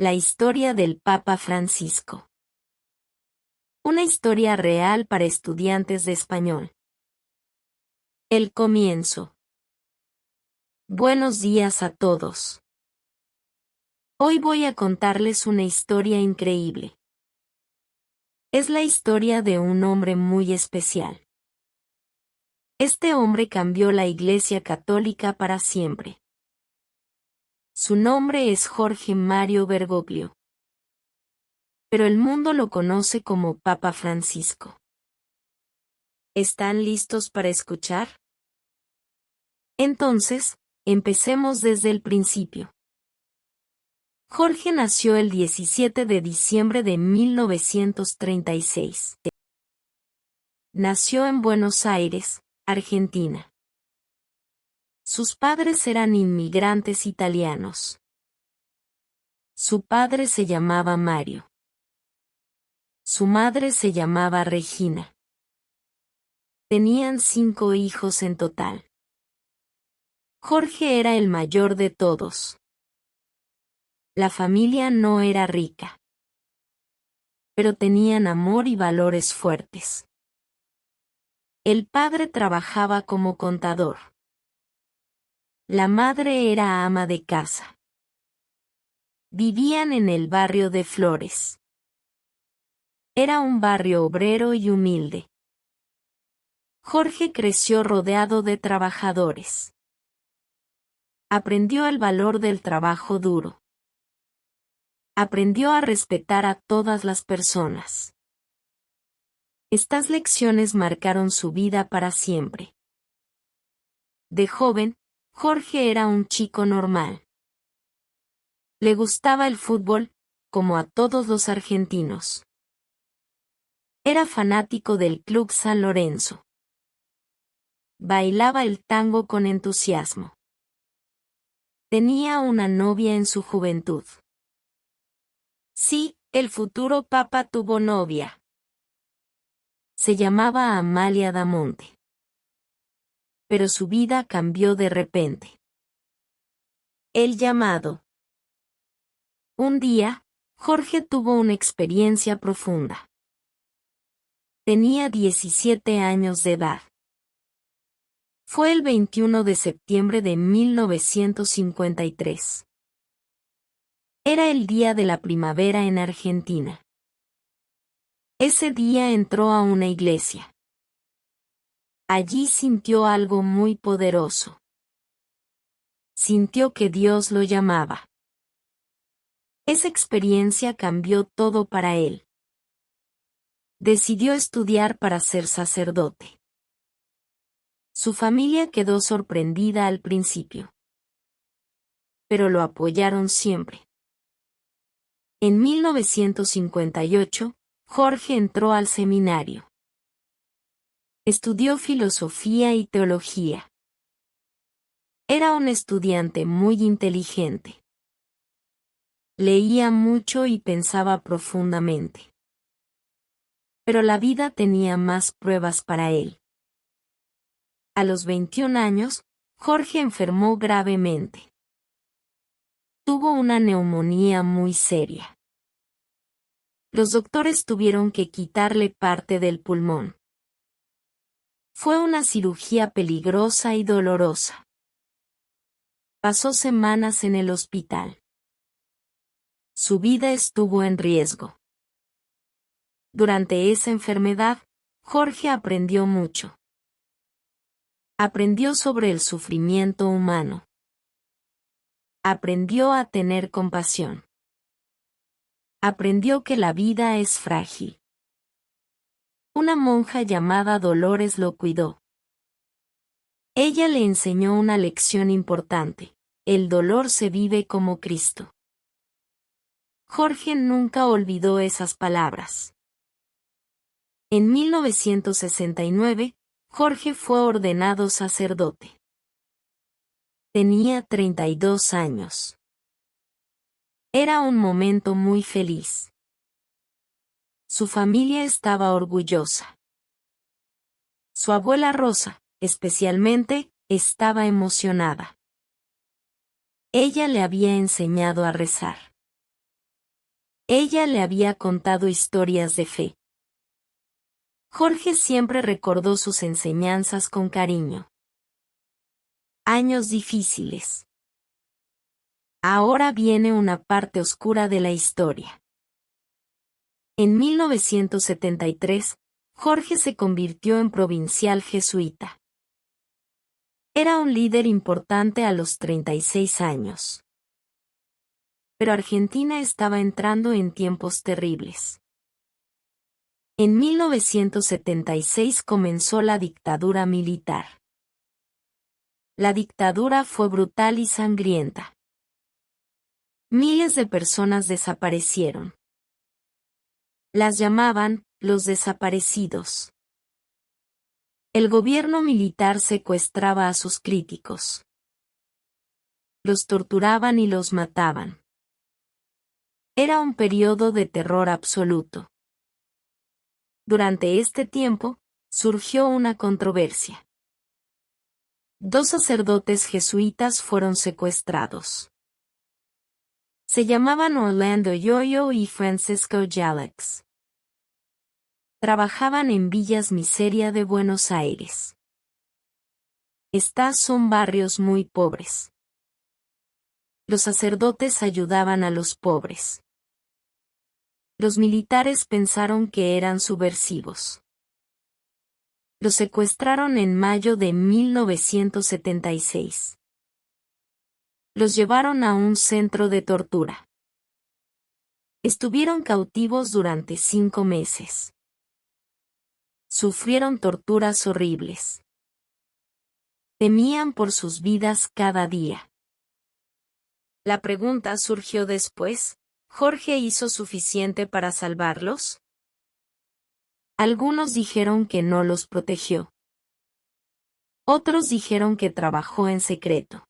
La historia del Papa Francisco. Una historia real para estudiantes de español. El comienzo. Buenos días a todos. Hoy voy a contarles una historia increíble. Es la historia de un hombre muy especial. Este hombre cambió la Iglesia Católica para siempre. Su nombre es Jorge Mario Bergoglio. Pero el mundo lo conoce como Papa Francisco. ¿Están listos para escuchar? Entonces, empecemos desde el principio. Jorge nació el 17 de diciembre de 1936. Nació en Buenos Aires, Argentina. Sus padres eran inmigrantes italianos. Su padre se llamaba Mario. Su madre se llamaba Regina. Tenían 5 hijos en total. Jorge era el mayor de todos. La familia no era rica, pero tenían amor y valores fuertes. El padre trabajaba como contador. La madre era ama de casa. Vivían en el barrio de Flores. Era un barrio obrero y humilde. Jorge creció rodeado de trabajadores. Aprendió el valor del trabajo duro. Aprendió a respetar a todas las personas. Estas lecciones marcaron su vida para siempre. De joven, Jorge era un chico normal. Le gustaba el fútbol, como a todos los argentinos. Era fanático del Club San Lorenzo. Bailaba el tango con entusiasmo. Tenía una novia en su juventud. Sí, el futuro papa tuvo novia. Se llamaba Amalia Damonte. Pero su vida cambió de repente. El llamado. Un día, Jorge tuvo una experiencia profunda. Tenía 17 años de edad. Fue el 21 de septiembre de 1953. Era el día de la primavera en Argentina. Ese día entró a una iglesia. Allí sintió algo muy poderoso. Sintió que Dios lo llamaba. Esa experiencia cambió todo para él. Decidió estudiar para ser sacerdote. Su familia quedó sorprendida al principio. Pero lo apoyaron siempre. En 1958, Jorge entró al seminario. Estudió filosofía y teología. Era un estudiante muy inteligente. Leía mucho y pensaba profundamente. Pero la vida tenía más pruebas para él. A los 21 años, Jorge enfermó gravemente. Tuvo una neumonía muy seria. Los doctores tuvieron que quitarle parte del pulmón. Fue una cirugía peligrosa y dolorosa. Pasó semanas en el hospital. Su vida estuvo en riesgo. Durante esa enfermedad, Jorge aprendió mucho. Aprendió sobre el sufrimiento humano. Aprendió a tener compasión. Aprendió que la vida es frágil. Una monja llamada Dolores lo cuidó. Ella le enseñó una lección importante: el dolor se vive como Cristo. Jorge nunca olvidó esas palabras. En 1969, Jorge fue ordenado sacerdote. Tenía 32 años. Era un momento muy feliz. Su familia estaba orgullosa. Su abuela Rosa, especialmente, estaba emocionada. Ella le había enseñado a rezar. Ella le había contado historias de fe. Jorge siempre recordó sus enseñanzas con cariño. Años difíciles. Ahora viene una parte oscura de la historia. En 1973, Jorge se convirtió en provincial jesuita. Era un líder importante a los 36 años. Pero Argentina estaba entrando en tiempos terribles. En 1976 comenzó la dictadura militar. La dictadura fue brutal y sangrienta. Miles de personas desaparecieron. Las llamaban los desaparecidos. El gobierno militar secuestraba a sus críticos. Los torturaban y los mataban. Era un periodo de terror absoluto. Durante este tiempo, surgió una controversia. 2 sacerdotes jesuitas fueron secuestrados. Se llamaban Orlando Yoyo y Francisco Jalex. Trabajaban en Villas Miseria de Buenos Aires. Estos son barrios muy pobres. Los sacerdotes ayudaban a los pobres. Los militares pensaron que eran subversivos. Los secuestraron en mayo de 1976. Los llevaron a un centro de tortura. Estuvieron cautivos durante 5 meses. Sufrieron torturas horribles. Temían por sus vidas cada día. La pregunta surgió después: ¿Jorge hizo suficiente para salvarlos? Algunos dijeron que no los protegió. Otros dijeron que trabajó en secreto.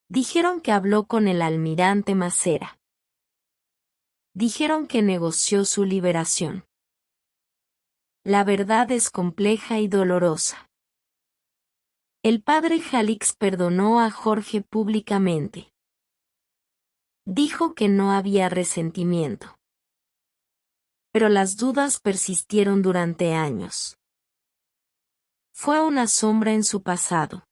Dijeron que habló con el almirante Macera. Dijeron que negoció su liberación. La verdad es compleja y dolorosa. El padre Jálix perdonó a Jorge públicamente. Dijo que no había resentimiento. Pero las dudas persistieron durante años. Fue una sombra en su pasado.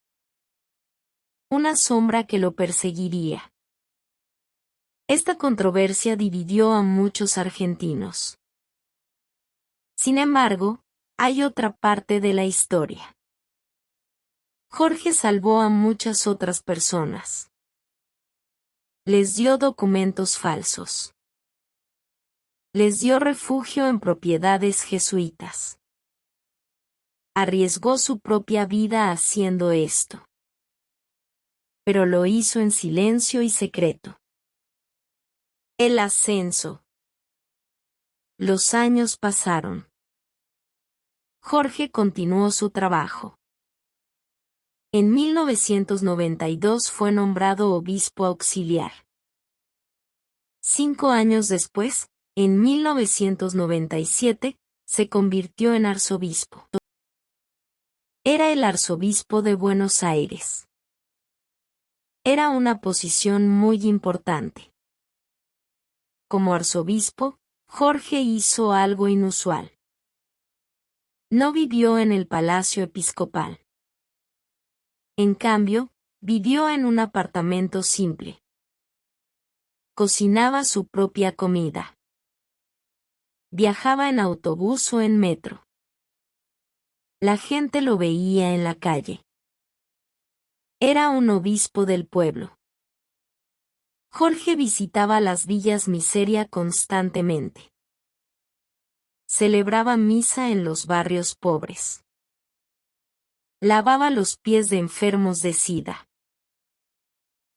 Una sombra que lo perseguiría. Esta controversia dividió a muchos argentinos. Sin embargo, hay otra parte de la historia. Jorge salvó a muchas otras personas. Les dio documentos falsos. Les dio refugio en propiedades jesuitas. Arriesgó su propia vida haciendo esto. Pero lo hizo en silencio y secreto. El ascenso. Los años pasaron. Jorge continuó su trabajo. En 1992 fue nombrado obispo auxiliar. 5 años después, en 1997, se convirtió en arzobispo. Era el arzobispo de Buenos Aires. Era una posición muy importante. Como arzobispo, Jorge hizo algo inusual. No vivió en el palacio episcopal. En cambio, vivió en un apartamento simple. Cocinaba su propia comida. Viajaba en autobús o en metro. La gente lo veía en la calle. Era un obispo del pueblo. Jorge visitaba las villas miseria constantemente. Celebraba misa en los barrios pobres. Lavaba los pies de enfermos de SIDA.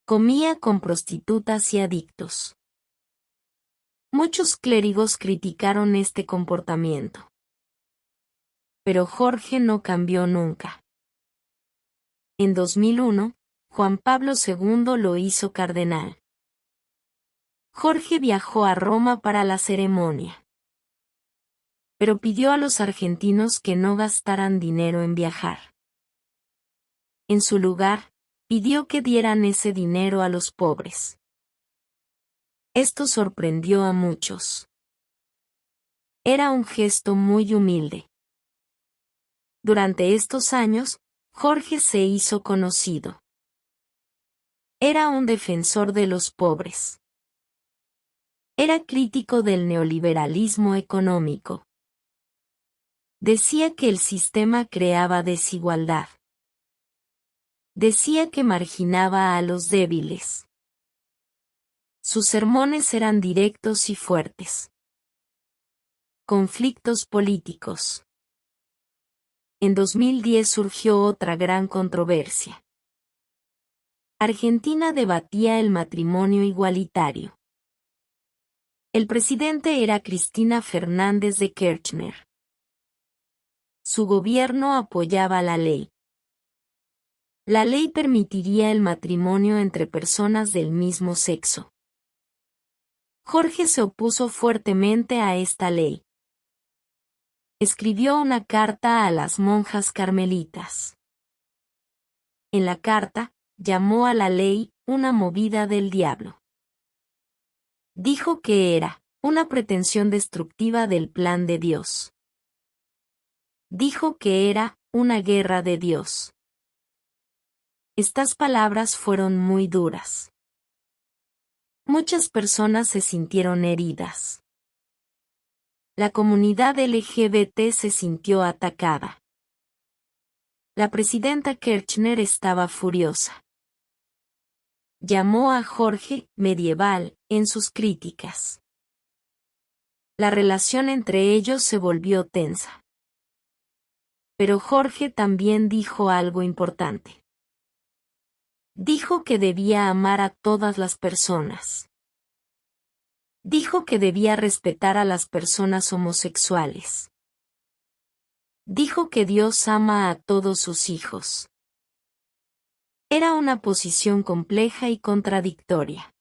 Comía con prostitutas y adictos. Muchos clérigos criticaron este comportamiento. Pero Jorge no cambió nunca. En 2001, Juan Pablo II lo hizo cardenal. Jorge viajó a Roma para la ceremonia. Pero pidió a los argentinos que no gastaran dinero en viajar. En su lugar, pidió que dieran ese dinero a los pobres. Esto sorprendió a muchos. Era un gesto muy humilde. Durante estos años, Jorge se hizo conocido. Era un defensor de los pobres. Era crítico del neoliberalismo económico. Decía que el sistema creaba desigualdad. Decía que marginaba a los débiles. Sus sermones eran directos y fuertes. Conflictos políticos. En 2010 surgió otra gran controversia. Argentina debatía el matrimonio igualitario. El presidente era Cristina Fernández de Kirchner. Su gobierno apoyaba la ley. La ley permitiría el matrimonio entre personas del mismo sexo. Jorge se opuso fuertemente a esta ley. Escribió una carta a las monjas carmelitas. En la carta, llamó a la ley una movida del diablo. Dijo que era una pretensión destructiva del plan de Dios. Dijo que era una guerra de Dios. Estas palabras fueron muy duras. Muchas personas se sintieron heridas. La comunidad LGBT se sintió atacada. La presidenta Kirchner estaba furiosa. Llamó a Jorge medieval en sus críticas. La relación entre ellos se volvió tensa. Pero Jorge también dijo algo importante. Dijo que debía amar a todas las personas. Dijo que debía respetar a las personas homosexuales. Dijo que Dios ama a todos sus hijos. Era una posición compleja y contradictoria.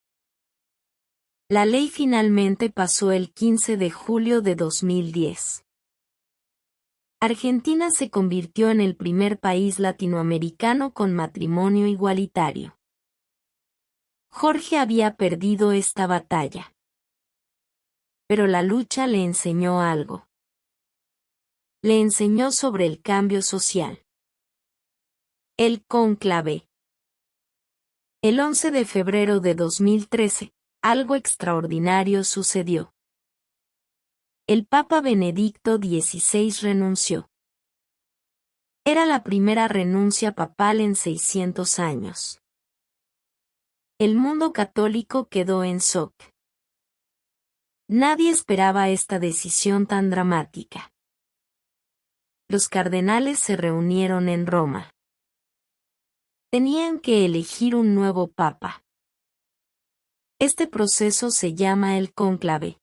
La ley finalmente pasó el 15 de julio de 2010. Argentina se convirtió en el primer país latinoamericano con matrimonio igualitario. Jorge había perdido esta batalla. Pero la lucha le enseñó algo. Le enseñó sobre el cambio social. El cónclave. El 11 de febrero de 2013, algo extraordinario sucedió. El Papa Benedicto XVI renunció. Era la primera renuncia papal en 600 años. El mundo católico quedó en shock. Nadie esperaba esta decisión tan dramática. Los cardenales se reunieron en Roma. Tenían que elegir un nuevo papa. Este proceso se llama el cónclave.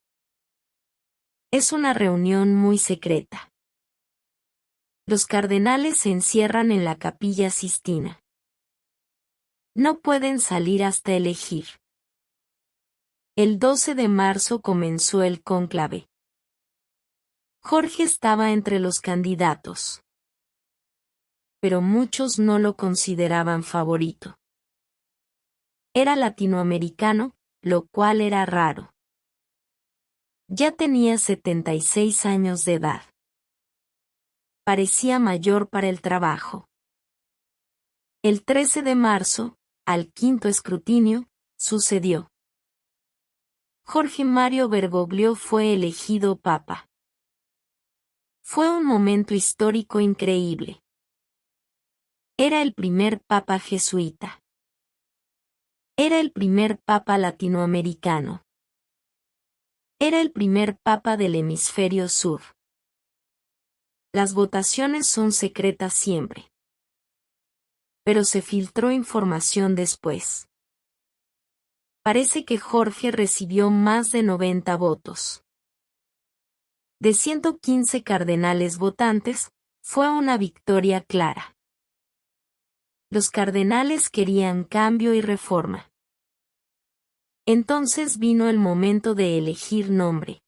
Es una reunión muy secreta. Los cardenales se encierran en la Capilla Sistina. No pueden salir hasta elegir. El 12 de marzo comenzó el cónclave. Jorge estaba entre los candidatos. Pero muchos no lo consideraban favorito. Era latinoamericano, lo cual era raro. Ya tenía 76 años de edad. Parecía mayor para el trabajo. El 13 de marzo, al quinto escrutinio, sucedió. Jorge Mario Bergoglio fue elegido papa. Fue un momento histórico increíble. Era el primer papa jesuita. Era el primer papa latinoamericano. Era el primer papa del hemisferio sur. Las votaciones son secretas siempre. Pero se filtró información después. Parece que Jorge recibió más de 90 votos. De 115 cardenales votantes, fue una victoria clara. Los cardenales querían cambio y reforma. Entonces vino el momento de elegir nombre.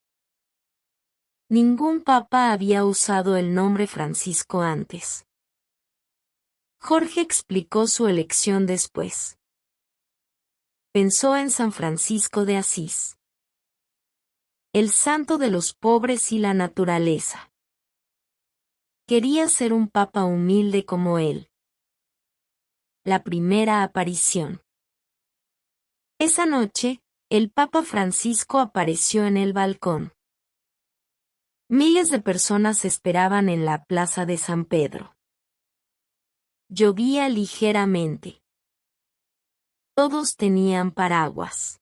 Ningún papa había usado el nombre Francisco antes. Jorge explicó su elección después. Pensó en San Francisco de Asís, el santo de los pobres y la naturaleza. Quería ser un papa humilde como él. La primera aparición. Esa noche, el Papa Francisco apareció en el balcón. Miles de personas esperaban en la plaza de San Pedro. Llovía ligeramente. Todos tenían paraguas.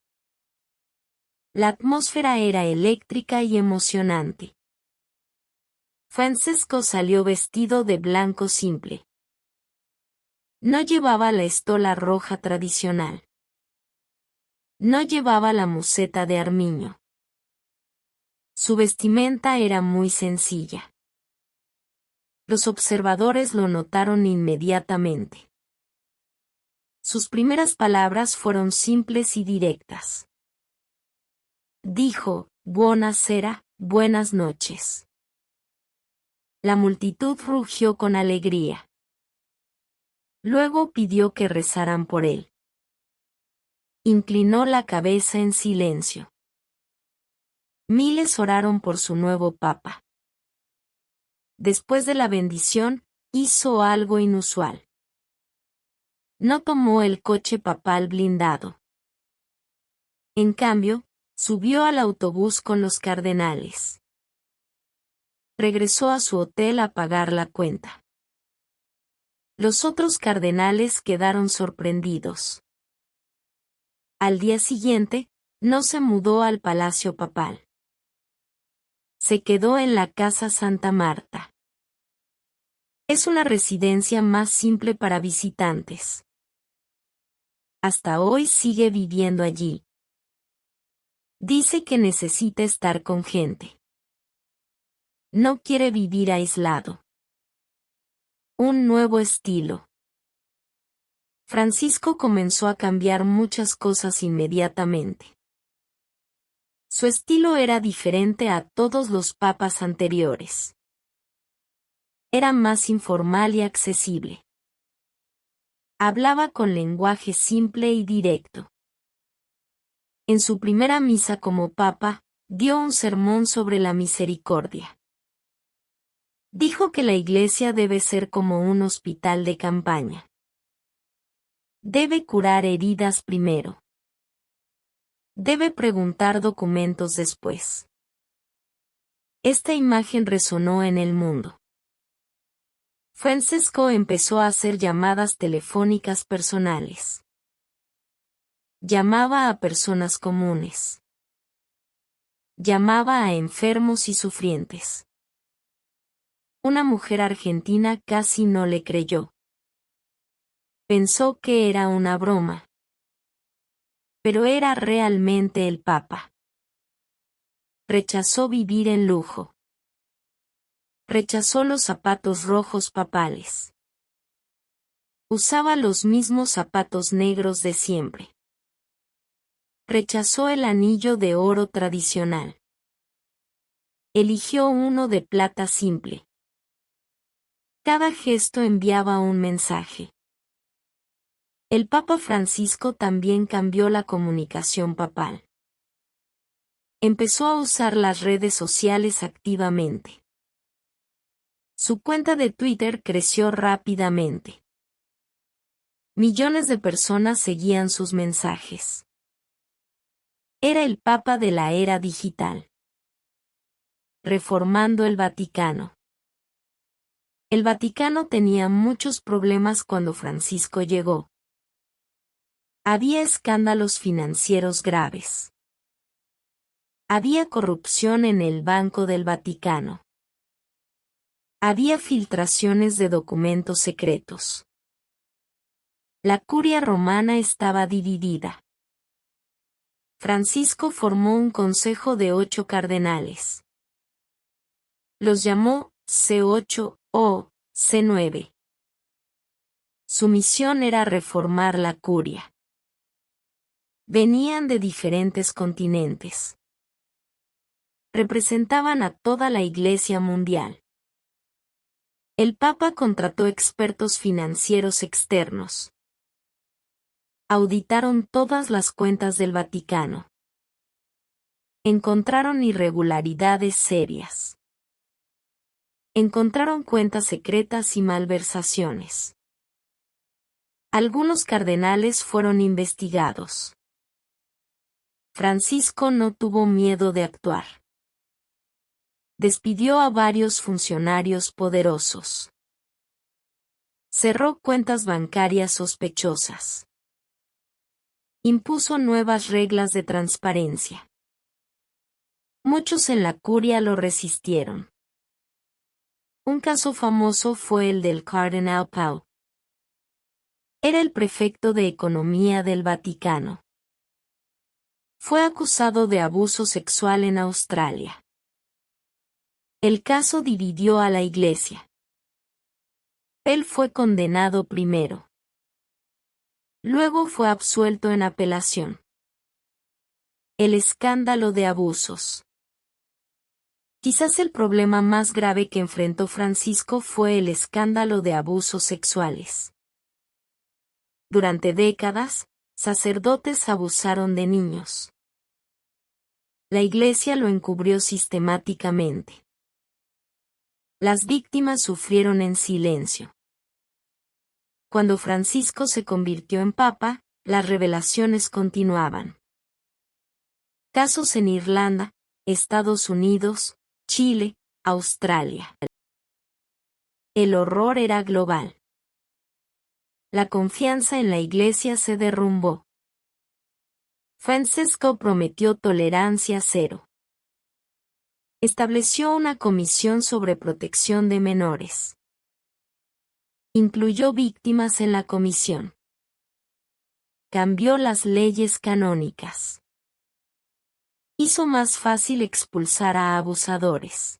La atmósfera era eléctrica y emocionante. Francisco salió vestido de blanco simple. No llevaba la estola roja tradicional. No llevaba la museta de armiño. Su vestimenta era muy sencilla. Los observadores lo notaron inmediatamente. Sus primeras palabras fueron simples y directas. Dijo, buonasera, buenas noches. La multitud rugió con alegría. Luego pidió que rezaran por él. Inclinó la cabeza en silencio. Miles oraron por su nuevo papa. Después de la bendición, hizo algo inusual. No tomó el coche papal blindado. En cambio, subió al autobús con los cardenales. Regresó a su hotel a pagar la cuenta. Los otros cardenales quedaron sorprendidos. Al día siguiente, no se mudó al Palacio Papal. Se quedó en la Casa Santa Marta. Es una residencia más simple para visitantes. Hasta hoy sigue viviendo allí. Dice que necesita estar con gente. No quiere vivir aislado. Un nuevo estilo. Francisco comenzó a cambiar muchas cosas inmediatamente. Su estilo era diferente a todos los papas anteriores. Era más informal y accesible. Hablaba con lenguaje simple y directo. En su primera misa como papa, dio un sermón sobre la misericordia. Dijo que la Iglesia debe ser como un hospital de campaña. Debe curar heridas primero. Debe preguntar documentos después. Esta imagen resonó en el mundo. Francisco empezó a hacer llamadas telefónicas personales. Llamaba a personas comunes. Llamaba a enfermos y sufrientes. Una mujer argentina casi no le creyó. Pensó que era una broma. Pero era realmente el Papa. Rechazó vivir en lujo. Rechazó los zapatos rojos papales. Usaba los mismos zapatos negros de siempre. Rechazó el anillo de oro tradicional. Eligió uno de plata simple. Cada gesto enviaba un mensaje. El Papa Francisco también cambió la comunicación papal. Empezó a usar las redes sociales activamente. Su cuenta de Twitter creció rápidamente. Millones de personas seguían sus mensajes. Era el Papa de la era digital. Reformando el Vaticano. El Vaticano tenía muchos problemas cuando Francisco llegó. Había escándalos financieros graves. Había corrupción en el Banco del Vaticano. Había filtraciones de documentos secretos. La curia romana estaba dividida. Francisco formó un consejo de 8 cardenales. Los llamó C8 o C9. Su misión era reformar la curia. Venían de diferentes continentes. Representaban a toda la Iglesia mundial. El Papa contrató expertos financieros externos. Auditaron todas las cuentas del Vaticano. Encontraron irregularidades serias. Encontraron cuentas secretas y malversaciones. Algunos cardenales fueron investigados. Francisco no tuvo miedo de actuar. Despidió a varios funcionarios poderosos. Cerró cuentas bancarias sospechosas. Impuso nuevas reglas de transparencia. Muchos en la curia lo resistieron. Un caso famoso fue el del Cardenal Pau. Era el prefecto de Economía del Vaticano. Fue acusado de abuso sexual en Australia. El caso dividió a la Iglesia. Él fue condenado primero. Luego fue absuelto en apelación. El escándalo de abusos. Quizás el problema más grave que enfrentó Francisco fue el escándalo de abusos sexuales. Durante décadas, sacerdotes abusaron de niños. La Iglesia lo encubrió sistemáticamente. Las víctimas sufrieron en silencio. Cuando Francisco se convirtió en papa, las revelaciones continuaban. Casos en Irlanda, Estados Unidos, Chile, Australia. El horror era global. La confianza en la Iglesia se derrumbó. Francisco prometió tolerancia cero. Estableció una comisión sobre protección de menores. Incluyó víctimas en la comisión. Cambió las leyes canónicas. Hizo más fácil expulsar a abusadores.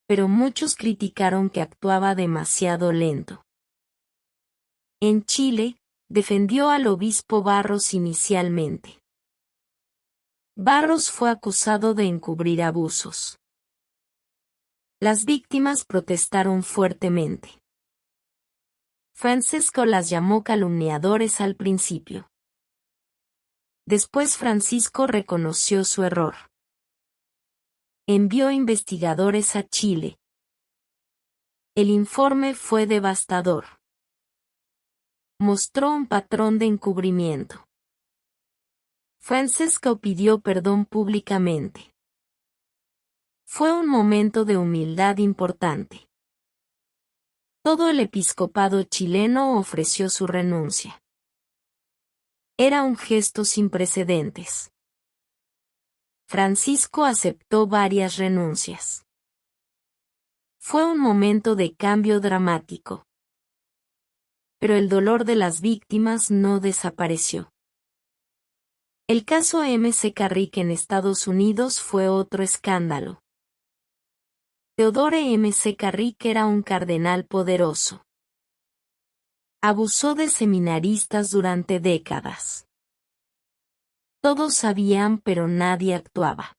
Pero muchos criticaron que actuaba demasiado lento. En Chile, defendió al obispo Barros inicialmente. Barros fue acusado de encubrir abusos. Las víctimas protestaron fuertemente. Francisco las llamó calumniadores al principio. Después Francisco reconoció su error. Envió investigadores a Chile. El informe fue devastador. Mostró un patrón de encubrimiento. Francisco pidió perdón públicamente. Fue un momento de humildad importante. Todo el episcopado chileno ofreció su renuncia. Era un gesto sin precedentes. Francisco aceptó varias renuncias. Fue un momento de cambio dramático. Pero el dolor de las víctimas no desapareció. El caso M.C. Carrick en Estados Unidos fue otro escándalo. Theodore M.C. Carrick era un cardenal poderoso. Abusó de seminaristas durante décadas. Todos sabían pero nadie actuaba.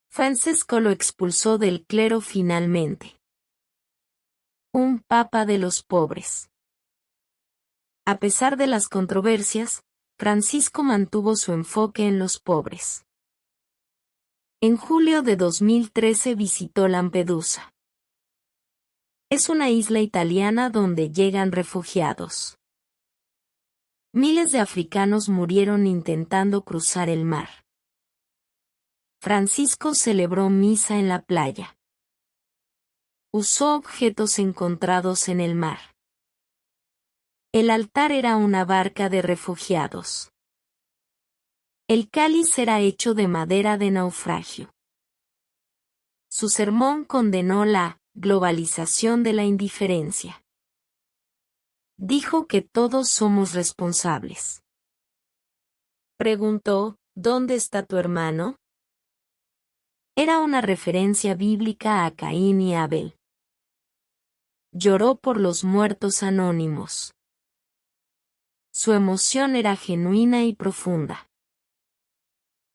Francisco lo expulsó del clero finalmente. Un papa de los pobres. A pesar de las controversias, Francisco mantuvo su enfoque en los pobres. En julio de 2013 visitó Lampedusa. Es una isla italiana donde llegan refugiados. Miles de africanos murieron intentando cruzar el mar. Francisco celebró misa en la playa. Usó objetos encontrados en el mar. El altar era una barca de refugiados. El cáliz era hecho de madera de naufragio. Su sermón condenó la globalización de la indiferencia. Dijo que todos somos responsables. Preguntó, ¿dónde está tu hermano? Era una referencia bíblica a Caín y Abel. Lloró por los muertos anónimos. Su emoción era genuina y profunda.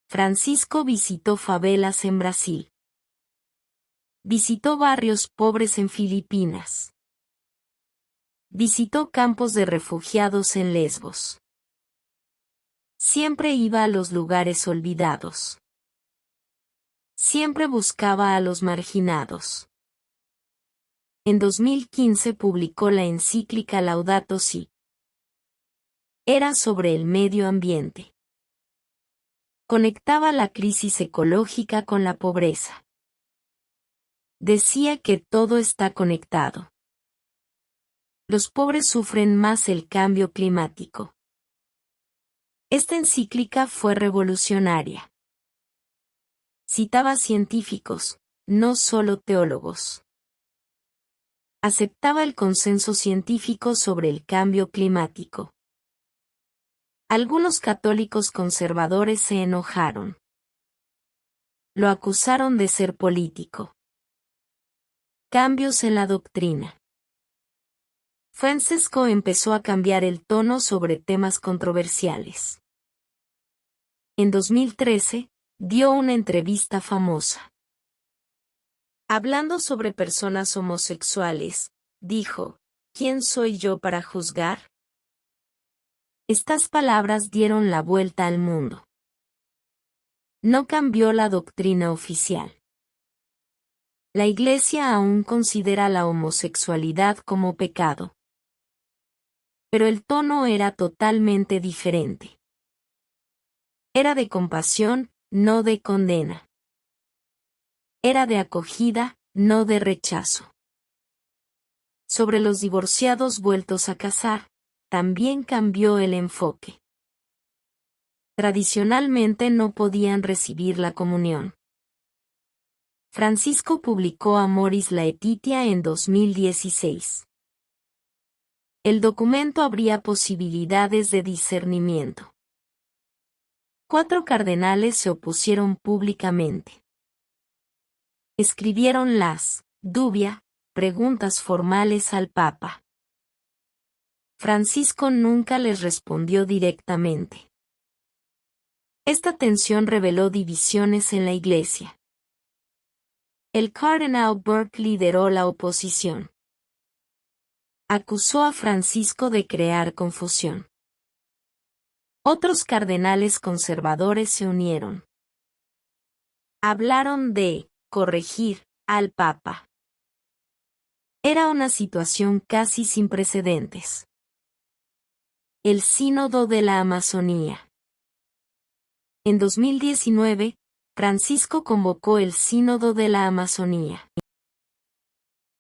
Francisco visitó favelas en Brasil. Visitó barrios pobres en Filipinas. Visitó campos de refugiados en Lesbos. Siempre iba a los lugares olvidados. Siempre buscaba a los marginados. En 2015 publicó la encíclica Laudato Si. Era sobre el medio ambiente. Conectaba la crisis ecológica con la pobreza. Decía que todo está conectado. Los pobres sufren más el cambio climático. Esta encíclica fue revolucionaria. Citaba científicos, no solo teólogos. Aceptaba el consenso científico sobre el cambio climático. Algunos católicos conservadores se enojaron. Lo acusaron de ser político. Cambios en la doctrina. Francesco empezó a cambiar el tono sobre temas controversiales. En 2013, dio una entrevista famosa. Hablando sobre personas homosexuales, dijo, ¿quién soy yo para juzgar? Estas palabras dieron la vuelta al mundo. No cambió la doctrina oficial. La Iglesia aún considera la homosexualidad como pecado. Pero el tono era totalmente diferente. Era de compasión, no de condena. Era de acogida, no de rechazo. Sobre los divorciados vueltos a casar, también cambió el enfoque. Tradicionalmente no podían recibir la comunión. Francisco publicó Amoris Laetitia en 2016. El documento abría posibilidades de discernimiento. 4 cardenales se opusieron públicamente. Escribieron las dubia, preguntas formales al Papa. Francisco nunca les respondió directamente. Esta tensión reveló divisiones en la Iglesia. El cardenal Burke lideró la oposición. Acusó a Francisco de crear confusión. Otros cardenales conservadores se unieron. Hablaron de corregir al Papa. Era una situación casi sin precedentes. El Sínodo de la Amazonía. En 2019, Francisco convocó el Sínodo de la Amazonía.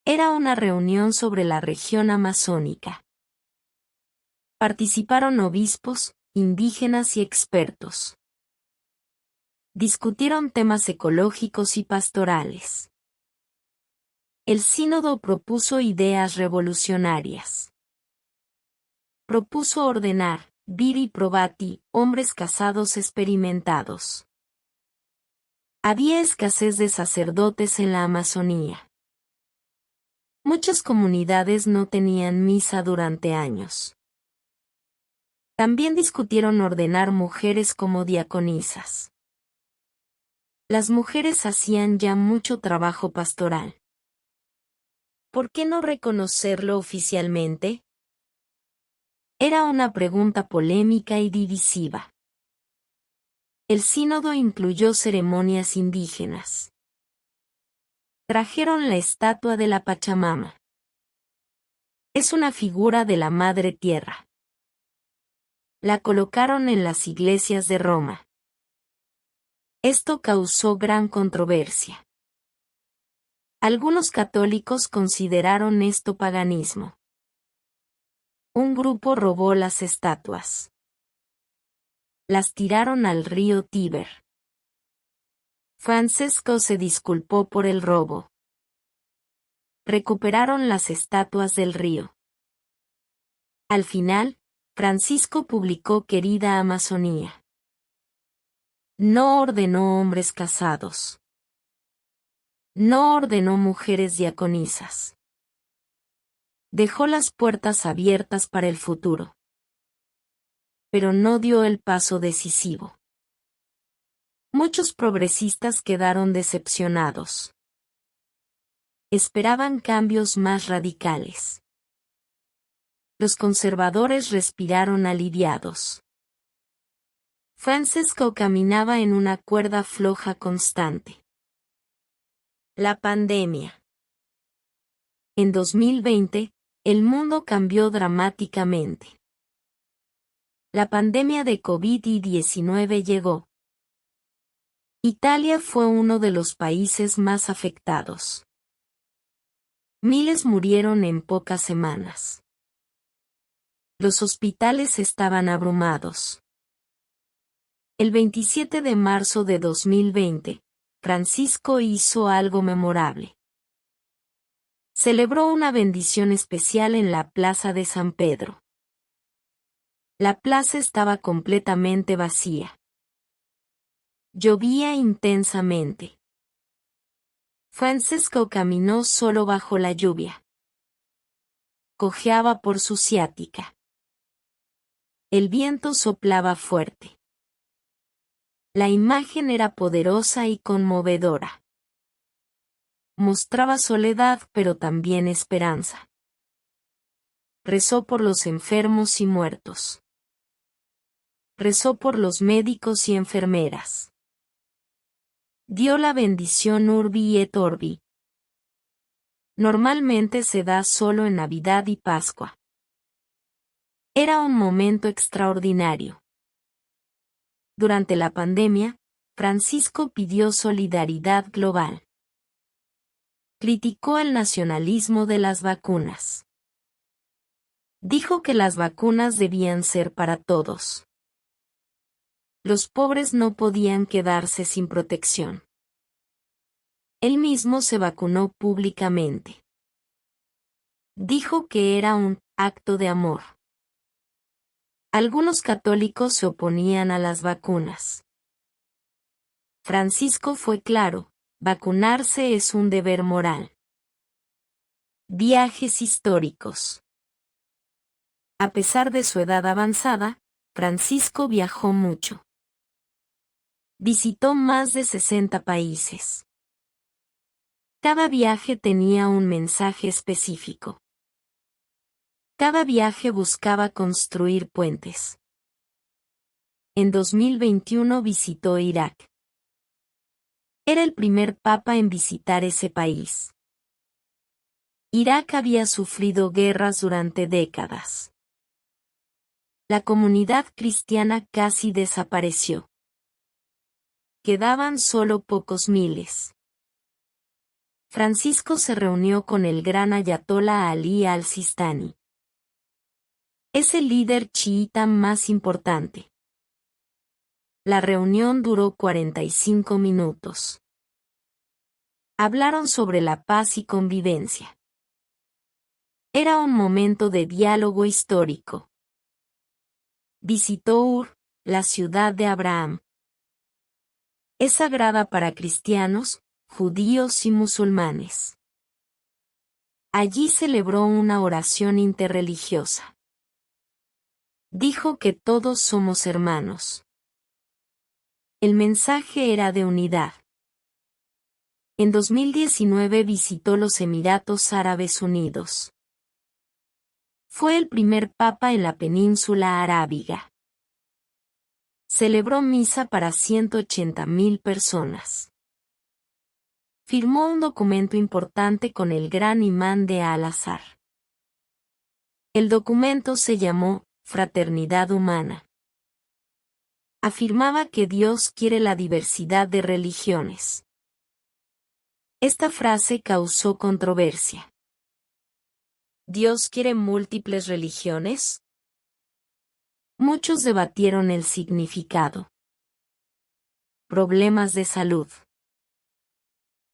Era una reunión sobre la región amazónica. Participaron obispos, indígenas y expertos. Discutieron temas ecológicos y pastorales. El sínodo propuso ideas revolucionarias. Propuso ordenar, viri probati, hombres casados experimentados. Había escasez de sacerdotes en la Amazonía. Muchas comunidades no tenían misa durante años. También discutieron ordenar mujeres como diaconisas. Las mujeres hacían ya mucho trabajo pastoral. ¿Por qué no reconocerlo oficialmente? Era una pregunta polémica y divisiva. El sínodo incluyó ceremonias indígenas. Trajeron la estatua de la Pachamama. Es una figura de la Madre Tierra. La colocaron en las iglesias de Roma. Esto causó gran controversia. Algunos católicos consideraron esto paganismo. Un grupo robó las estatuas. Las tiraron al río Tíber. Francisco se disculpó por el robo. Recuperaron las estatuas del río. Al final, Francisco publicó Querida Amazonía. No ordenó hombres casados. No ordenó mujeres diaconisas. Dejó las puertas abiertas para el futuro. Pero no dio el paso decisivo. Muchos progresistas quedaron decepcionados. Esperaban cambios más radicales. Los conservadores respiraron aliviados. Francisco caminaba en una cuerda floja constante. La pandemia. En 2020, el mundo cambió dramáticamente. La pandemia de COVID-19 llegó. Italia fue uno de los países más afectados. Miles murieron en pocas semanas. Los hospitales estaban abrumados. El 27 de marzo de 2020, Francisco hizo algo memorable. Celebró una bendición especial en la Plaza de San Pedro. La plaza estaba completamente vacía. Llovía intensamente. Francisco caminó solo bajo la lluvia. Cojeaba por su ciática. El viento soplaba fuerte. La imagen era poderosa y conmovedora. Mostraba soledad pero también esperanza. Rezó por los enfermos y muertos. Rezó por los médicos y enfermeras. Dio la bendición Urbi et Orbi. Normalmente se da solo en Navidad y Pascua. Era un momento extraordinario. Durante la pandemia, Francisco pidió solidaridad global. Criticó el nacionalismo de las vacunas. Dijo que las vacunas debían ser para todos. Los pobres no podían quedarse sin protección. Él mismo se vacunó públicamente. Dijo que era un acto de amor. Algunos católicos se oponían a las vacunas. Francisco fue claro, vacunarse es un deber moral. Viajes históricos. A pesar de su edad avanzada, Francisco viajó mucho. Visitó más de 60 países. Cada viaje tenía un mensaje específico. Cada viaje buscaba construir puentes. En 2021 visitó Irak. Era el primer papa en visitar ese país. Irak había sufrido guerras durante décadas. La comunidad cristiana casi desapareció. Quedaban solo pocos miles. Francisco se reunió con el gran ayatolá Ali al-Sistani. Es el líder chiita más importante. La reunión duró 45 minutos. Hablaron sobre la paz y convivencia. Era un momento de diálogo histórico. Visitó Ur, la ciudad de Abraham. Es sagrada para cristianos, judíos y musulmanes. Allí celebró una oración interreligiosa. Dijo que todos somos hermanos. El mensaje era de unidad. En 2019 visitó los Emiratos Árabes Unidos. Fue el primer papa en la península arábiga. Celebró misa para 180.000 personas. Firmó un documento importante con el gran imán de Al-Azhar. El documento se llamó Fraternidad Humana. Afirmaba que Dios quiere la diversidad de religiones. Esta frase causó controversia. ¿Dios quiere múltiples religiones? Muchos debatieron el significado. Problemas de salud.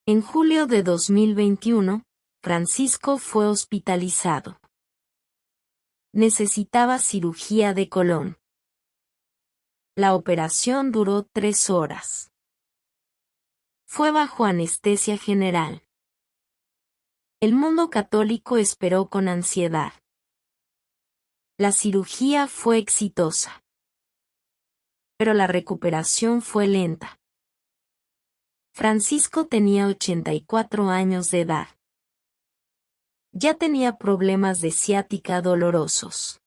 En julio de 2021, Francisco fue hospitalizado. Necesitaba cirugía de colon. La operación duró 3 horas. Fue bajo anestesia general. El mundo católico esperó con ansiedad. La cirugía fue exitosa. Pero la recuperación fue lenta. Francisco tenía 84 años de edad. Ya tenía problemas de ciática dolorosos.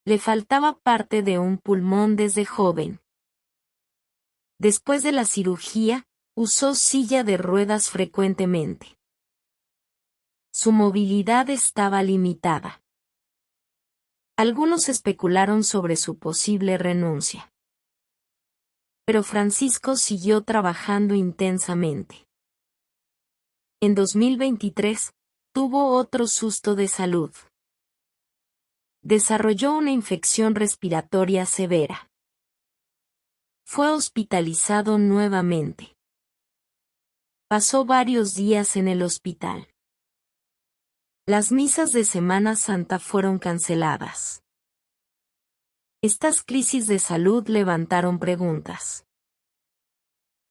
Le faltaba parte de un pulmón desde joven. Después de la cirugía, usó silla de ruedas frecuentemente. Su movilidad estaba limitada. Algunos especularon sobre su posible renuncia. Pero Francisco siguió trabajando intensamente. En 2023, tuvo otro susto de salud. Desarrolló una infección respiratoria severa. Fue hospitalizado nuevamente. Pasó varios días en el hospital. Las misas de Semana Santa fueron canceladas. Estas crisis de salud levantaron preguntas.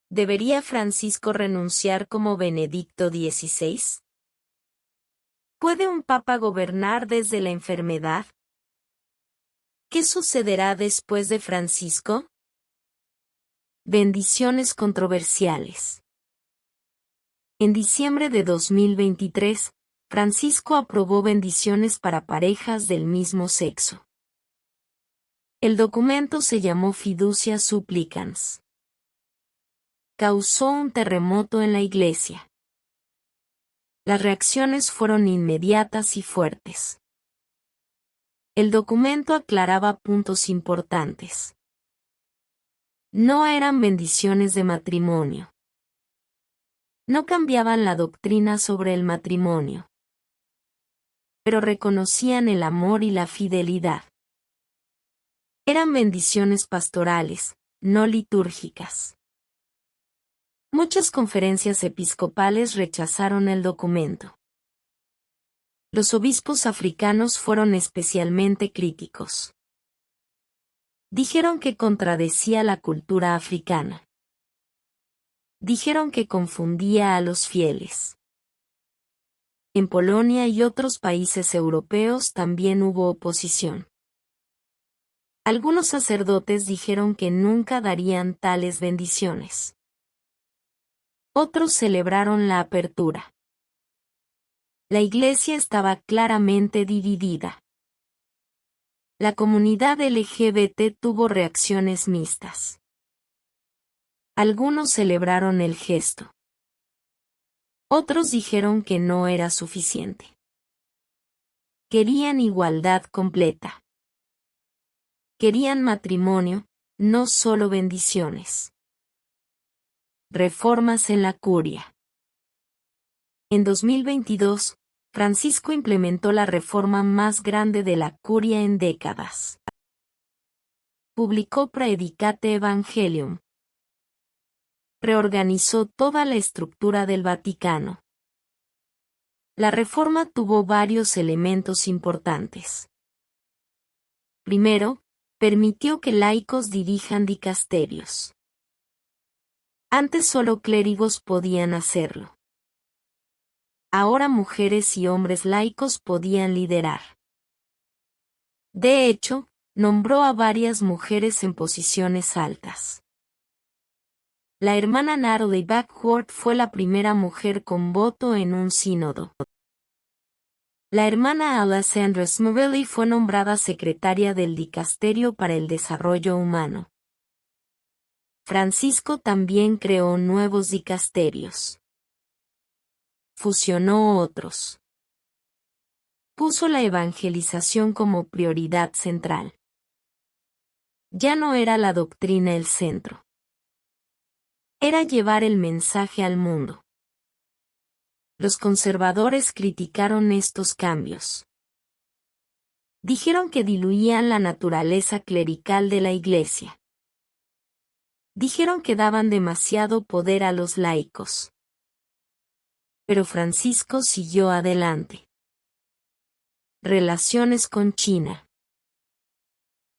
¿Debería Francisco renunciar como Benedicto XVI? ¿Puede un papa gobernar desde la enfermedad? ¿Qué sucederá después de Francisco? Bendiciones controversiales. En diciembre de 2023, Francisco aprobó bendiciones para parejas del mismo sexo. El documento se llamó Fiducia Supplicans. Causó un terremoto en la iglesia. Las reacciones fueron inmediatas y fuertes. El documento aclaraba puntos importantes. No eran bendiciones de matrimonio. No cambiaban la doctrina sobre el matrimonio. Pero reconocían el amor y la fidelidad. Eran bendiciones pastorales, no litúrgicas. Muchas conferencias episcopales rechazaron el documento. Los obispos africanos fueron especialmente críticos. Dijeron que contradecía la cultura africana. Dijeron que confundía a los fieles. En Polonia y otros países europeos también hubo oposición. Algunos sacerdotes dijeron que nunca darían tales bendiciones. Otros celebraron la apertura. La iglesia estaba claramente dividida. La comunidad LGBT tuvo reacciones mixtas. Algunos celebraron el gesto. Otros dijeron que no era suficiente. Querían igualdad completa. Querían matrimonio, no solo bendiciones. Reformas en la curia. En 2022, Francisco implementó la reforma más grande de la curia en décadas. Publicó Praedicate Evangelium. Reorganizó toda la estructura del Vaticano. La reforma tuvo varios elementos importantes. Primero, permitió que laicos dirijan dicasterios. Antes solo clérigos podían hacerlo. Ahora mujeres y hombres laicos podían liderar. De hecho, nombró a varias mujeres en posiciones altas. La hermana Natalie Backworth fue la primera mujer con voto en un sínodo. La hermana Alessandra Smurilli fue nombrada secretaria del Dicasterio para el Desarrollo Humano. Francisco también creó nuevos dicasterios. Fusionó otros. Puso la evangelización como prioridad central. Ya no era la doctrina el centro. Era llevar el mensaje al mundo. Los conservadores criticaron estos cambios. Dijeron que diluían la naturaleza clerical de la Iglesia. Dijeron que daban demasiado poder a los laicos. Pero Francisco siguió adelante. Relaciones con China.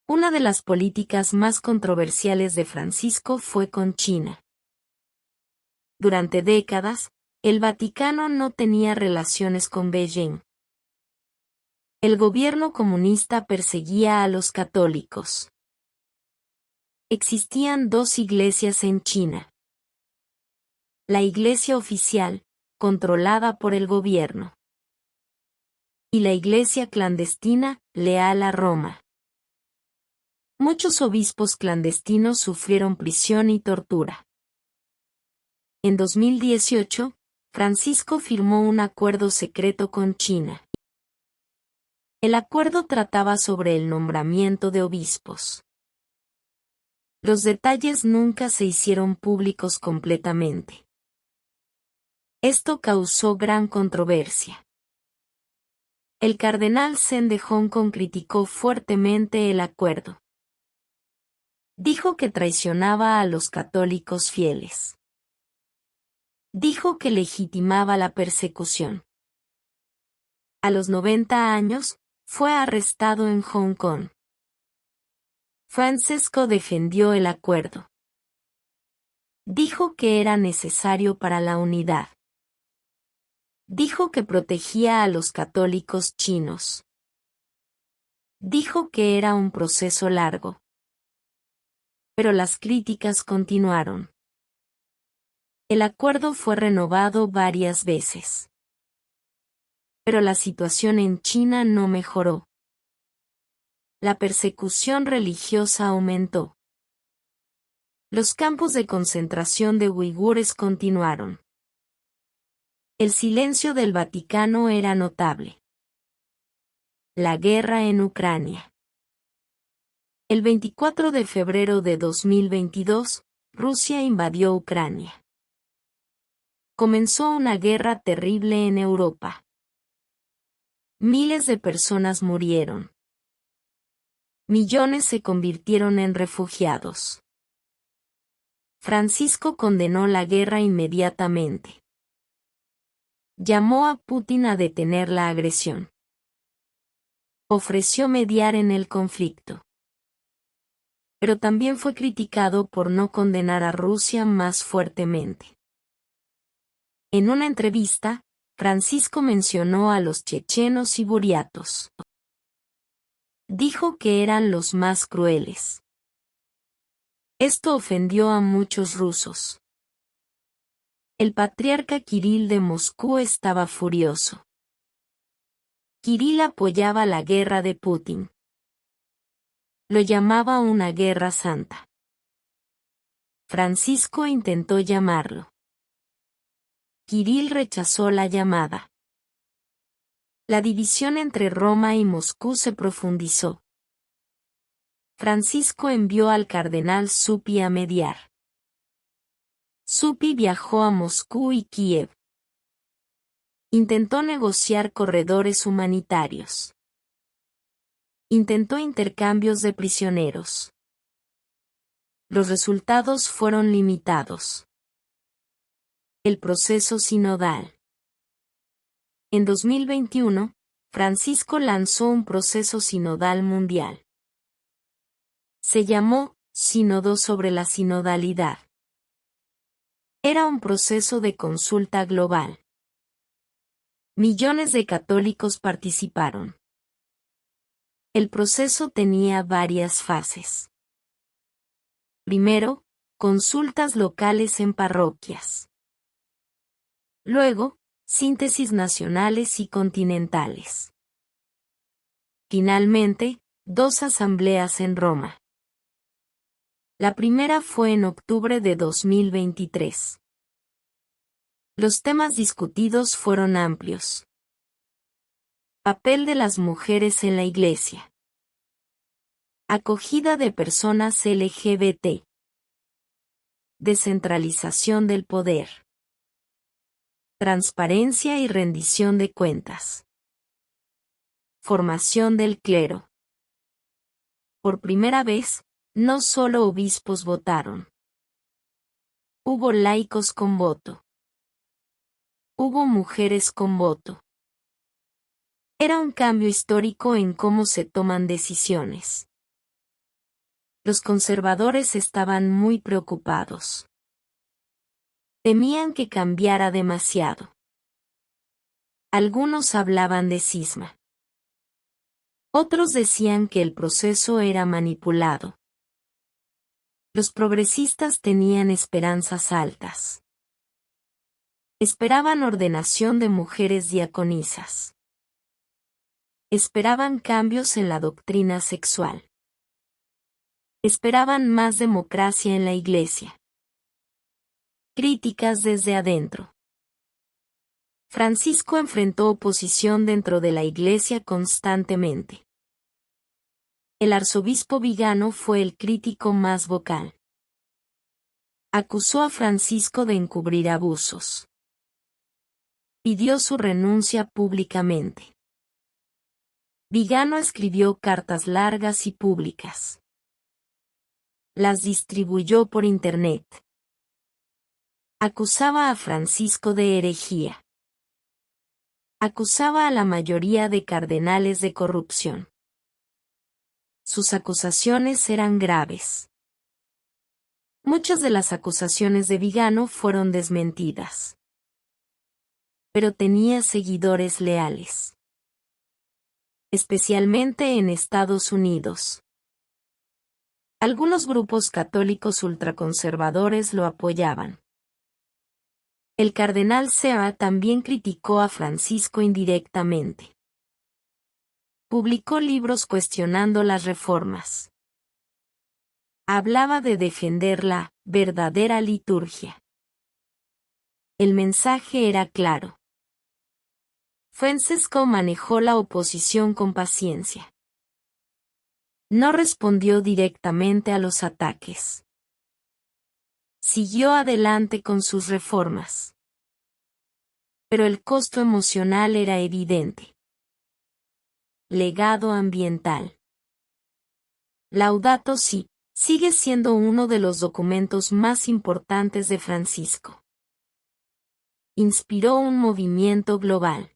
Una de las políticas más controversiales de Francisco fue con China. Durante décadas, el Vaticano no tenía relaciones con Beijing. El gobierno comunista perseguía a los católicos. Existían dos iglesias en China. La iglesia oficial, controlada por el gobierno. y la iglesia clandestina, leal a Roma. Muchos obispos clandestinos sufrieron prisión y tortura. En 2018, Francisco firmó un acuerdo secreto con China. El acuerdo trataba sobre el nombramiento de obispos. Los detalles nunca se hicieron públicos completamente. Esto causó gran controversia. El cardenal Zen de Hong Kong criticó fuertemente el acuerdo. Dijo que traicionaba a los católicos fieles. Dijo que legitimaba la persecución. A los 90 años, fue arrestado en Hong Kong. Francisco defendió el acuerdo. Dijo que era necesario para la unidad. Dijo que protegía a los católicos chinos. Dijo que era un proceso largo. Pero las críticas continuaron. El acuerdo fue renovado varias veces. Pero la situación en China no mejoró. La persecución religiosa aumentó. Los campos de concentración de uigures continuaron. El silencio del Vaticano era notable. La guerra en Ucrania. El 24 de febrero de 2022, Rusia invadió Ucrania. Comenzó una guerra terrible en Europa. Miles de personas murieron. Millones se convirtieron en refugiados. Francisco condenó la guerra inmediatamente. Llamó a Putin a detener la agresión. Ofreció mediar en el conflicto. Pero también fue criticado por no condenar a Rusia más fuertemente. En una entrevista, Francisco mencionó a los chechenos y buriatos. Dijo que eran los más crueles. Esto ofendió a muchos rusos. El patriarca Kirill de Moscú estaba furioso. Kirill apoyaba la guerra de Putin. Lo llamaba una guerra santa. Francisco intentó llamarlo. Kirill rechazó la llamada. La división entre Roma y Moscú se profundizó. Francisco envió al cardenal Zuppi a mediar. Zuppi viajó a Moscú y Kiev. Intentó negociar corredores humanitarios. Intentó intercambios de prisioneros. Los resultados fueron limitados. El proceso sinodal. En 2021, Francisco lanzó un proceso sinodal mundial. Se llamó Sínodo sobre la Sinodalidad. Era un proceso de consulta global. Millones de católicos participaron. El proceso tenía varias fases. Primero, consultas locales en parroquias. Luego, síntesis nacionales y continentales. Finalmente, 2 asambleas en Roma. La primera fue en octubre de 2023. Los temas discutidos fueron amplios. Papel de las mujeres en la Iglesia. Acogida de personas LGBT. Descentralización del poder. Transparencia y rendición de cuentas. Formación del clero. Por primera vez, no solo obispos votaron. Hubo laicos con voto. Hubo mujeres con voto. Era un cambio histórico en cómo se toman decisiones. Los conservadores estaban muy preocupados. Temían que cambiara demasiado. Algunos hablaban de cisma. Otros decían que el proceso era manipulado. Los progresistas tenían esperanzas altas. Esperaban ordenación de mujeres diaconisas. Esperaban cambios en la doctrina sexual. Esperaban más democracia en la Iglesia. Críticas desde adentro. Francisco enfrentó oposición dentro de la Iglesia constantemente. El arzobispo Vigano fue el crítico más vocal. Acusó a Francisco de encubrir abusos. Pidió su renuncia públicamente. Vigano escribió cartas largas y públicas. Las distribuyó por Internet. Acusaba a Francisco de herejía. Acusaba a la mayoría de cardenales de corrupción. Sus acusaciones eran graves. Muchas de las acusaciones de Vigano fueron desmentidas. Pero tenía seguidores leales. Especialmente en Estados Unidos. Algunos grupos católicos ultraconservadores lo apoyaban. El cardenal Serra también criticó a Francisco indirectamente. Publicó libros cuestionando las reformas. Hablaba de defender la verdadera liturgia. El mensaje era claro. Francisco manejó la oposición con paciencia. No respondió directamente a los ataques. Siguió adelante con sus reformas. Pero el costo emocional era evidente. Legado ambiental. Laudato Si sigue siendo uno de los documentos más importantes de Francisco. Inspiró un movimiento global.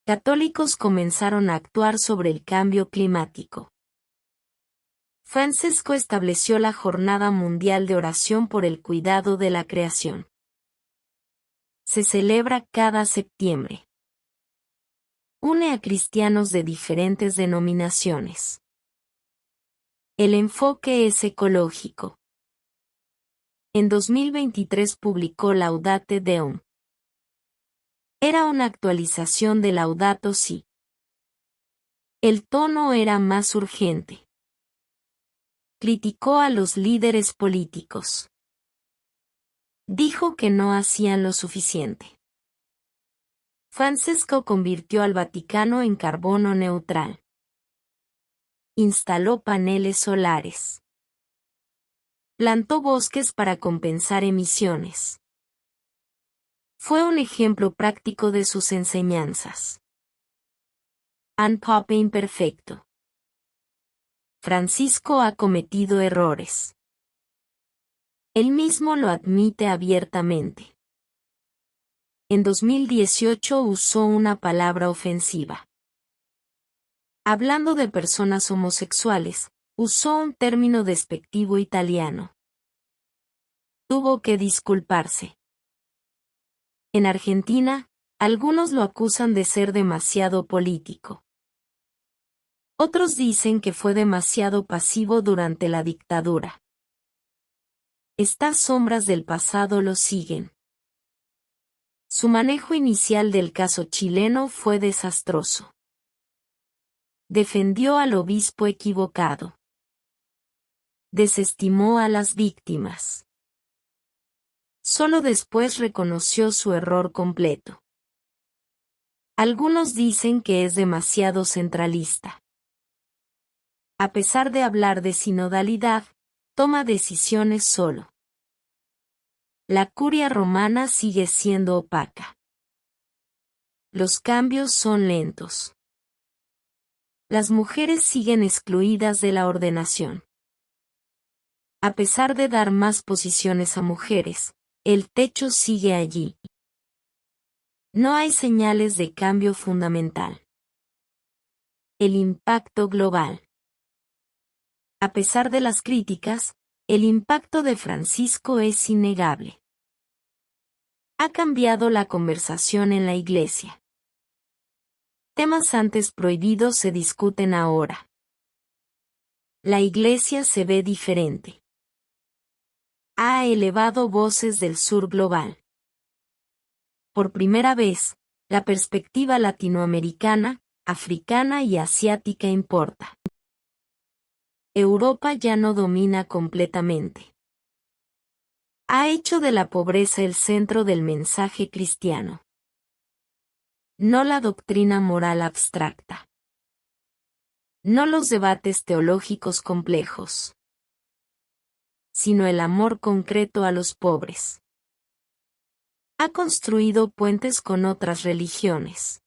Católicos comenzaron a actuar sobre el cambio climático. Francisco estableció la Jornada Mundial de Oración por el Cuidado de la Creación. Se celebra cada septiembre. Une a cristianos de diferentes denominaciones. El enfoque es ecológico. En 2023 publicó Laudate Deum. Era una actualización de Laudato Si. El tono era más urgente. Criticó a los líderes políticos. Dijo que no hacían lo suficiente. Francisco convirtió al Vaticano en carbono neutral. Instaló paneles solares. Plantó bosques para compensar emisiones. Fue un ejemplo práctico de sus enseñanzas. Un Papa imperfecto. Francisco ha cometido errores. Él mismo lo admite abiertamente. En 2018 usó una palabra ofensiva. Hablando de personas homosexuales, usó un término despectivo italiano. Tuvo que disculparse. En Argentina, algunos lo acusan de ser demasiado político. Otros dicen que fue demasiado pasivo durante la dictadura. Estas sombras del pasado lo siguen. Su manejo inicial del caso chileno fue desastroso. Defendió al obispo equivocado. Desestimó a las víctimas. Solo después reconoció su error completo. Algunos dicen que es demasiado centralista. A pesar de hablar de sinodalidad, toma decisiones solo. La curia romana sigue siendo opaca. Los cambios son lentos. Las mujeres siguen excluidas de la ordenación. A pesar de dar más posiciones a mujeres, el techo sigue allí. No hay señales de cambio fundamental. El impacto global. A pesar de las críticas, el impacto de Francisco es innegable. Ha cambiado la conversación en la Iglesia. Temas antes prohibidos se discuten ahora. La Iglesia se ve diferente. Ha elevado voces del sur global. Por primera vez, la perspectiva latinoamericana africana y asiática importa. Europa ya no domina completamente. Ha hecho de la pobreza el centro del mensaje cristiano. No la doctrina moral abstracta. No los debates teológicos complejos, sino el amor concreto a los pobres. Ha construido puentes con otras religiones.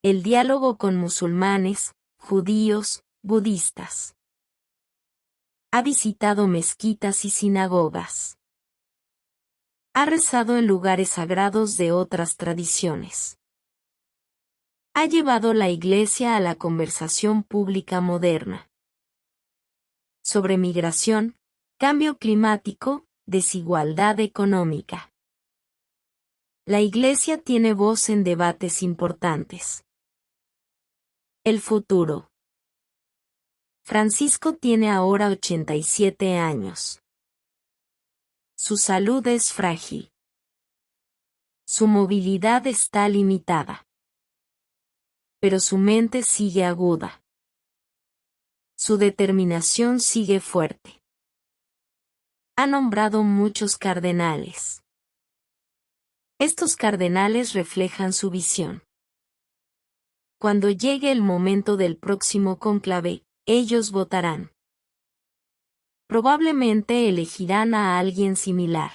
El diálogo con musulmanes, judíos, budistas. Ha visitado mezquitas y sinagogas. Ha rezado en lugares sagrados de otras tradiciones. Ha llevado la Iglesia a la conversación pública moderna. Sobre migración, cambio climático, desigualdad económica. La Iglesia tiene voz en debates importantes. El futuro. Francisco tiene ahora 87 años. Su salud es frágil. Su movilidad está limitada. Pero su mente sigue aguda. Su determinación sigue fuerte. Ha nombrado muchos cardenales. Estos cardenales reflejan su visión. Cuando llegue el momento del próximo cónclave, ellos votarán. Probablemente elegirán a alguien similar.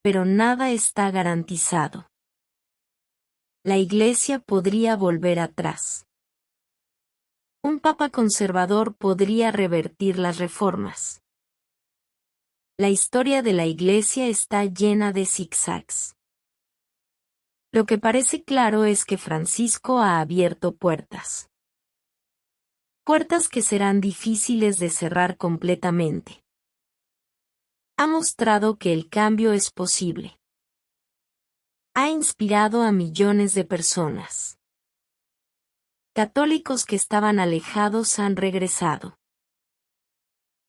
Pero nada está garantizado. La Iglesia podría volver atrás. Un papa conservador podría revertir las reformas. La historia de la Iglesia está llena de zigzags. Lo que parece claro es que Francisco ha abierto puertas. Puertas que serán difíciles de cerrar completamente. Ha mostrado que el cambio es posible. Ha inspirado a millones de personas. Católicos que estaban alejados han regresado.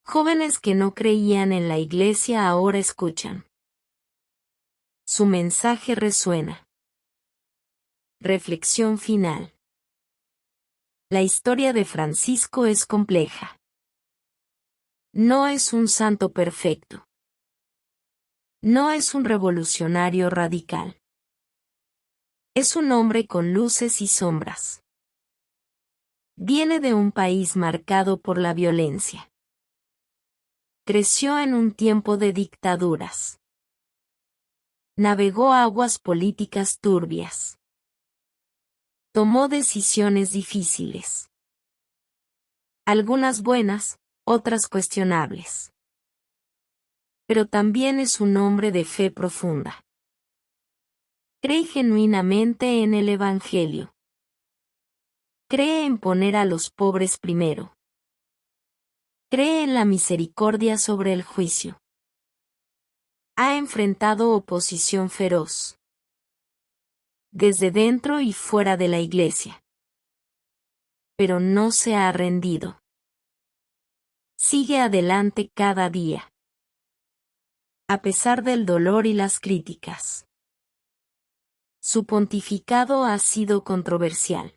Jóvenes que no creían en la Iglesia ahora escuchan. Su mensaje resuena. Reflexión final. La historia de Francisco es compleja. No es un santo perfecto. No es un revolucionario radical. Es un hombre con luces y sombras. Viene de un país marcado por la violencia. Creció en un tiempo de dictaduras. Navegó aguas políticas turbias. Tomó decisiones difíciles. Algunas buenas, otras cuestionables. Pero también es un hombre de fe profunda. Cree genuinamente en el Evangelio. Cree en poner a los pobres primero. Cree en la misericordia sobre el juicio. Ha enfrentado oposición feroz. Desde dentro y fuera de la Iglesia. Pero no se ha rendido. Sigue adelante cada día. A pesar del dolor y las críticas. Su pontificado ha sido controversial.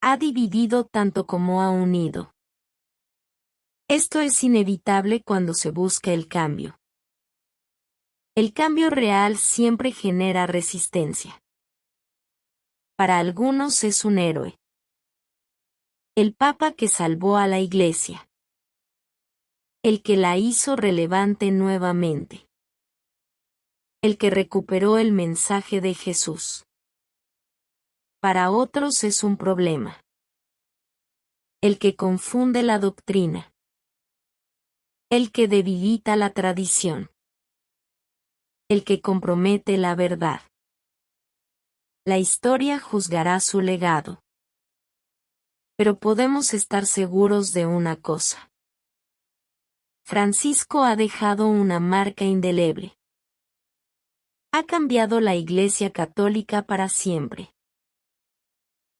Ha dividido tanto como ha unido. Esto es inevitable cuando se busca el cambio. El cambio real siempre genera resistencia. Para algunos es un héroe. El Papa que salvó a la Iglesia. El que la hizo relevante nuevamente. El que recuperó el mensaje de Jesús. Para otros es un problema. El que confunde la doctrina. El que debilita la tradición. El que compromete la verdad. La historia juzgará su legado. Pero podemos estar seguros de una cosa. Francisco ha dejado una marca indeleble. Ha cambiado la Iglesia Católica para siempre.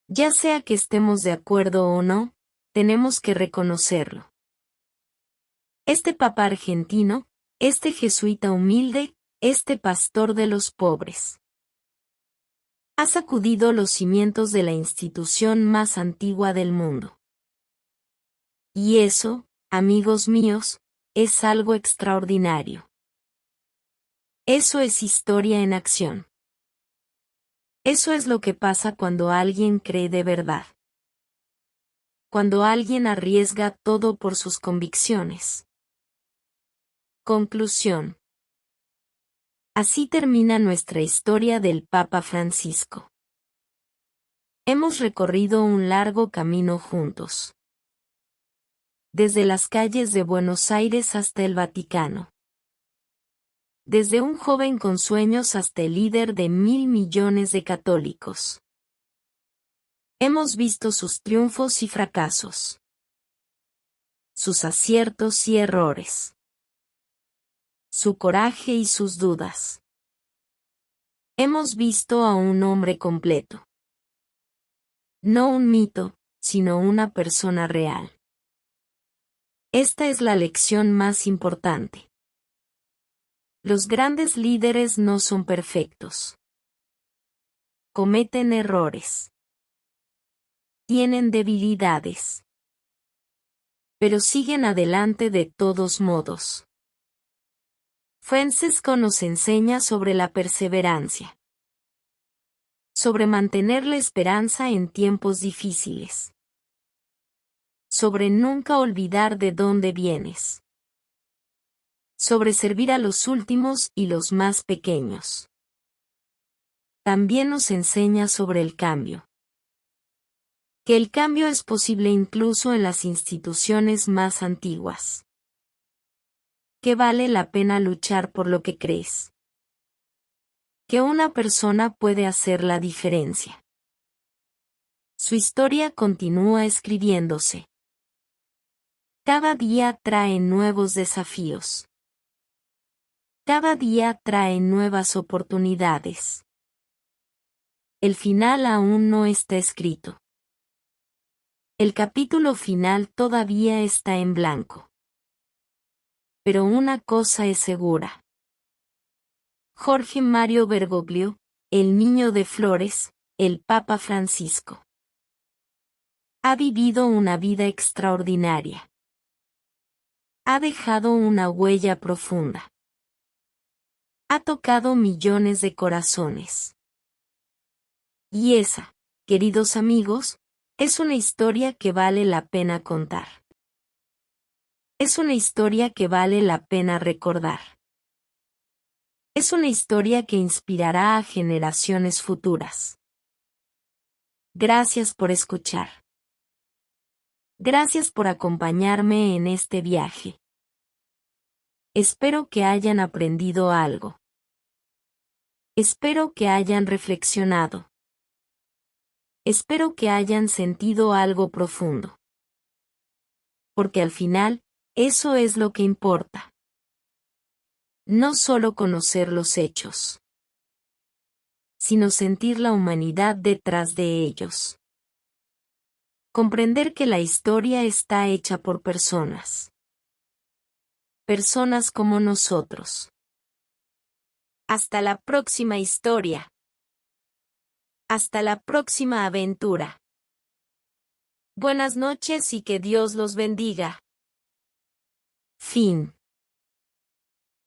Ya sea que estemos de acuerdo o no, tenemos que reconocerlo. Este papa argentino, este jesuita humilde, este pastor de los pobres. Ha sacudido los cimientos de la institución más antigua del mundo. Y eso, amigos míos, es algo extraordinario. Eso es historia en acción. Eso es lo que pasa cuando alguien cree de verdad. Cuando alguien arriesga todo por sus convicciones. Conclusión. Así termina nuestra historia del Papa Francisco. Hemos recorrido un largo camino juntos. Desde las calles de Buenos Aires hasta el Vaticano. Desde un joven con sueños hasta el líder de 1.000 millones de católicos. Hemos visto sus triunfos y fracasos. Sus aciertos y errores. Su coraje y sus dudas. Hemos visto a un hombre completo. No un mito, sino una persona real. Esta es la lección más importante. Los grandes líderes no son perfectos. Cometen errores. Tienen debilidades. Pero siguen adelante de todos modos. Francisco nos enseña sobre la perseverancia. Sobre mantener la esperanza en tiempos difíciles. Sobre nunca olvidar de dónde vienes. Sobre servir a los últimos y los más pequeños. También nos enseña sobre el cambio. Que el cambio es posible incluso en las instituciones más antiguas. Que vale la pena luchar por lo que crees. Que una persona puede hacer la diferencia. Su historia continúa escribiéndose. Cada día trae nuevos desafíos. Cada día trae nuevas oportunidades. El final aún no está escrito. El capítulo final todavía está en blanco. Pero una cosa es segura. Jorge Mario Bergoglio, el niño de flores, el Papa Francisco. Ha vivido una vida extraordinaria. Ha dejado una huella profunda. Ha tocado millones de corazones. Y esa, queridos amigos, es una historia que vale la pena contar. Es una historia que vale la pena recordar. Es una historia que inspirará a generaciones futuras. Gracias por escuchar. Gracias por acompañarme en este viaje. Espero que hayan aprendido algo. Espero que hayan reflexionado. Espero que hayan sentido algo profundo. Porque al final, eso es lo que importa. No solo conocer los hechos, sino sentir la humanidad detrás de ellos. Comprender que la historia está hecha por personas. Personas como nosotros. Hasta la próxima historia. Hasta la próxima aventura. Buenas noches y que Dios los bendiga. Fin.